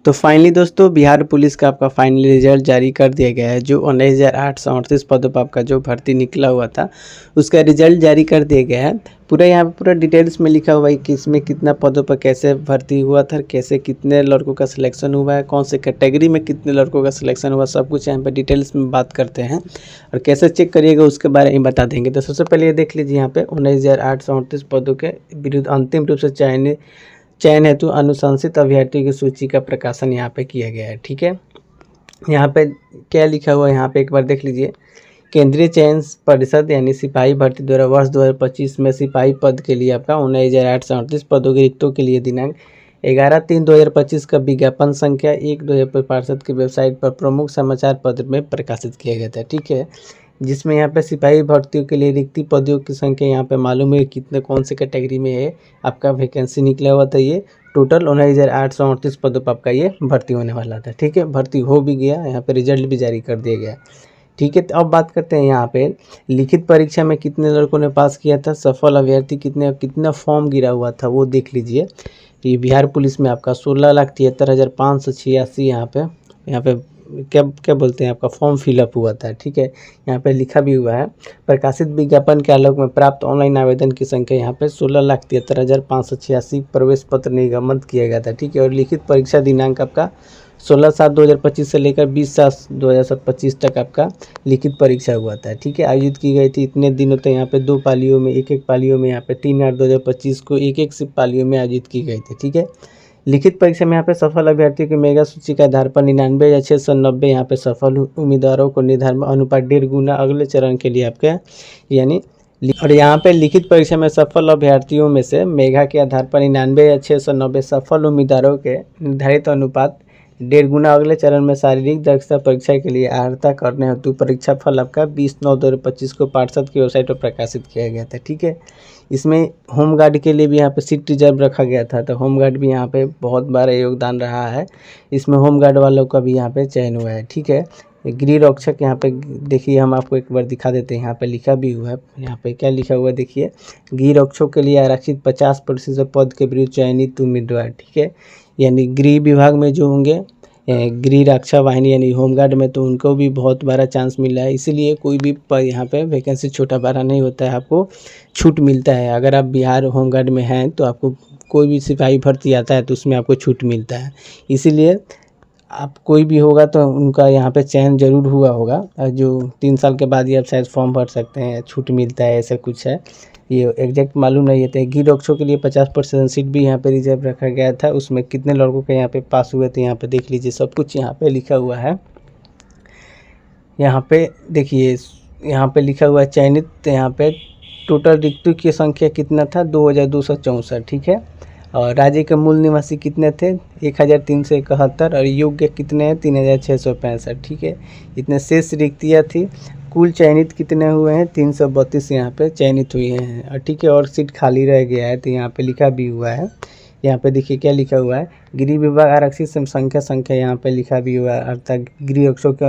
तो फाइनली दोस्तों बिहार पुलिस का आपका फाइनली रिजल्ट जारी कर दिया गया है। जो 19,838 पदों पर आपका जो भर्ती निकला हुआ था उसका रिजल्ट जारी कर दिया गया है। पूरा यहाँ पे पूरा डिटेल्स में लिखा हुआ है कि इसमें कितना पदों पर कैसे भर्ती हुआ था, कैसे कितने लड़कों का सिलेक्शन हुआ है, कौन से कैटेगरी में कितने लड़कों का सिलेक्शन हुआ, सब कुछ यहाँ पे डिटेल्स में बात करते हैं और कैसे चेक करिएगा उसके बारे में बता देंगे। तो सबसे पहले ये देख लीजिए, यहाँ पे 19,838 पदों के विरुद्ध अंतिम रूप से चयन हेतु अनुशंसित अभ्यर्थियों की सूची का प्रकाशन यहाँ पे किया गया है। ठीक है, यहाँ पे क्या लिखा हुआ है यहाँ पे एक बार देख लीजिए। केंद्रीय चयन परिषद यानी सिपाही भर्ती द्वारा वर्ष 2025 में सिपाही पद के लिए आपका 19,838 पदों के रिक्तों के लिए दिनांक 11/3/2025 का विज्ञापन संख्या 1/2025 पार्षद की वेबसाइट पर प्रमुख समाचार पत्र में प्रकाशित किया गया था। ठीक है, जिसमें यहाँ पे सिपाही भर्तियों के लिए रिक्ति पदों की संख्या यहाँ पे मालूम है कितने कौन से कैटेगरी में है आपका वैकेंसी निकला हुआ था। ये टोटल 19,838 पदों पर आपका ये भर्ती होने वाला था। ठीक है, भर्ती हो भी गया, यहाँ पे रिजल्ट भी जारी कर दिया गया। ठीक है, तो अब बात करते हैं यहाँ पे लिखित परीक्षा में कितने लड़कों ने पास किया था, सफल अभ्यर्थी कितना फॉर्म गिरा हुआ था वो देख लीजिए। ये बिहार पुलिस में आपका 16,73,586 यहाँ पे क्या बोलते हैं आपका फॉर्म फिलअप हुआ था। ठीक है, यहाँ पे लिखा भी हुआ है प्रकाशित विज्ञापन के आलोक में प्राप्त ऑनलाइन आवेदन की संख्या यहाँ पे 16,73,586 प्रवेश पत्र निर्गमित किया गया था। ठीक है, और लिखित परीक्षा दिनांक आपका 16/7/2025 से लेकर 20/7/2025 तक आपका लिखित परीक्षा हुआ था। ठीक है, आयोजित की गई थी इतने दिनों तक यहाँ पे 2 पालियों में, एक पालियों में यहाँ पे 3/8/2025 को एक सिर्फ पालियों में आयोजित की गई थी। ठीक है, लिखित परीक्षा में यहाँ पे सफल अभ्यर्थियों की मेगा सूची के आधार पर 99,690 यहाँ पे सफल उम्मीदवारों को निर्धारण अनुपात 1.5 गुना अगले चरण के लिए आपके यानी। और यहाँ पे लिखित परीक्षा में सफल अभ्यर्थियों में से मेगा के आधार पर 99,690 सफल उम्मीदवारों के निर्धारित अनुपात 1.5 गुना अगले चरण में शारीरिक दक्षता परीक्षा के लिए अर्हता करने हेतु परीक्षा फल आपका 20/9/2025 को पार्षद की वेबसाइट पर प्रकाशित किया गया था। ठीक है, इसमें होमगार्ड के लिए भी यहाँ पे सीट रिजर्व रखा गया था, तो होमगार्ड भी यहाँ पे बहुत बड़ा योगदान रहा है। इसमें होमगार्ड वालों का भी यहाँ पे चयन हुआ है। ठीक है, गृह रक्षक यहाँ पे देखिए, हम आपको एक बार दिखा देते हैं, यहाँ पे लिखा भी हुआ है। यहाँ पे क्या लिखा हुआ है देखिए, गृह रक्षक के लिए आरक्षित 50% पद के विरुद्ध चयनित उम्मीदवार। ठीक है, यानी गृह विभाग में जो होंगे गृह रक्षा वाहिनी यानी होमगार्ड में, तो उनको भी बहुत बड़ा चांस मिला है। इसीलिए कोई भी यहाँ पे वैकेंसी छोटा बड़ा नहीं होता है, आपको छूट मिलता है। अगर आप बिहार होमगार्ड में हैं तो आपको कोई भी सिपाही भर्ती आता है तो उसमें आपको छूट मिलता है। इसीलिए आप कोई भी होगा तो उनका यहाँ पे चयन जरूर हुआ होगा, जो 3 साल के बाद ही आप शायद फॉर्म भर सकते हैं, छूट मिलता है, ऐसा कुछ है। ये एग्जैक्ट मालूम नहीं है। गृह रक्षकों के लिए 50% सीट भी यहाँ पे रिजर्व रखा गया था। उसमें कितने लड़कों के यहाँ पे पास हुए थे यहाँ पे देख लीजिए, सब कुछ यहाँ पे लिखा हुआ है। यहाँ पे देखिए, यहाँ पे लिखा हुआ है चयनित, यहाँ पे टोटल रिक्तों की संख्या कितना था 2,264। ठीक है, और राज्य के मूल निवासी कितने थे 1,371 और योग्य कितने हैं 3,665। ठीक है, इतने शेष रिक्तियाँ थी। कुल चयनित कितने हुए हैं 332 यहाँ पे चयनित हुए हैं। और ठीक है, और सीट खाली रह गया है तो यहाँ पे लिखा भी हुआ है। यहाँ पे देखिए क्या लिखा हुआ है, गृह विभाग आरक्षित संख्या यहाँ पे लिखा भी हुआ है, अर्थात गृह रक्षकों के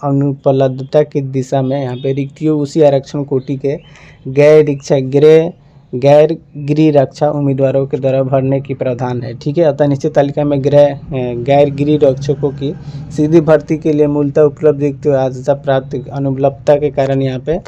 अनुपलब्धता की दिशा में यहाँ पे रिक्तियों उसी आरक्षण कोटि के गैर गृह रक्षा उम्मीदवारों के द्वारा भरने की प्रावधान है। ठीक है, अतः निश्चित तालिका में गैर गृह रक्षकों की सीधी भर्ती के लिए मूलतः उपलब्ध रिक्तियों आदता प्राप्त अनुपलब्धता के कारण यहाँ पे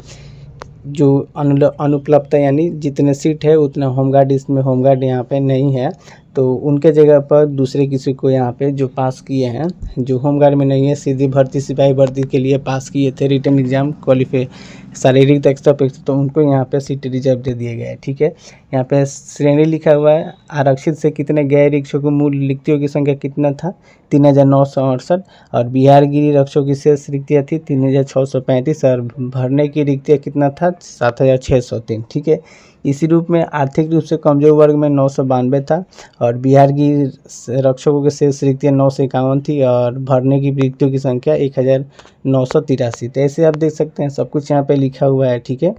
जो अनुपलब्धता यानी जितने सीट है उतना होमगार्ड, इसमें होमगार्ड यहाँ पे नहीं है, तो उनके जगह पर दूसरे किसी को यहाँ पे जो पास किए हैं, जो होमगार्ड में नहीं है, सीधी भर्ती सिपाही भर्ती के लिए पास किए थे रिटन एग्जाम क्वालिफाई शारीरिक दक्षता अपेक्षा, तो उनको यहाँ पे सीट रिजर्व दे दिए गए। ठीक है, यहाँ पे श्रेणी लिखा हुआ है, आरक्षित से कितने गैर रक्षकों मूल रिक्तियों की संख्या कितना था 3,968 और बिहार गृह रक्षकों की शेष रिक्तियाँ थी 3,635 और भरने की रिक्तियाँ कितना था 7,603। ठीक है, इसी रूप में आर्थिक रूप से कमजोर वर्ग में 992 था और बिहार की रक्षकों के शेष रिक्तियाँ 951 थी और भरने की रिक्तियों की संख्या 1,983। तो ऐसे आप देख सकते हैं सब कुछ यहाँ पे लिखा हुआ है। ठीक है,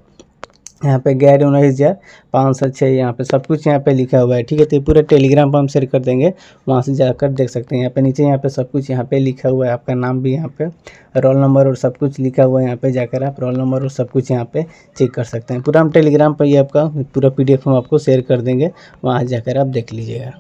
यहाँ पे गैर 19,506 यहाँ पे सब कुछ यहाँ पे लिखा हुआ है। ठीक है, तो पूरा टेलीग्राम पर हम शेयर कर देंगे, वहाँ से जाकर देख सकते हैं। यहाँ पे नीचे यहाँ पे सब कुछ यहाँ पे लिखा हुआ है, आपका नाम भी यहाँ पे, रोल नंबर और सब कुछ लिखा हुआ है। यहाँ पे जाकर आप रोल नंबर और सब कुछ यहाँ पे चेक कर सकते हैं। पूरा हम टेलीग्राम पर ही आपका पूरा PDF हम आपको शेयर कर देंगे, वहाँ जाकर आप देख लीजिएगा।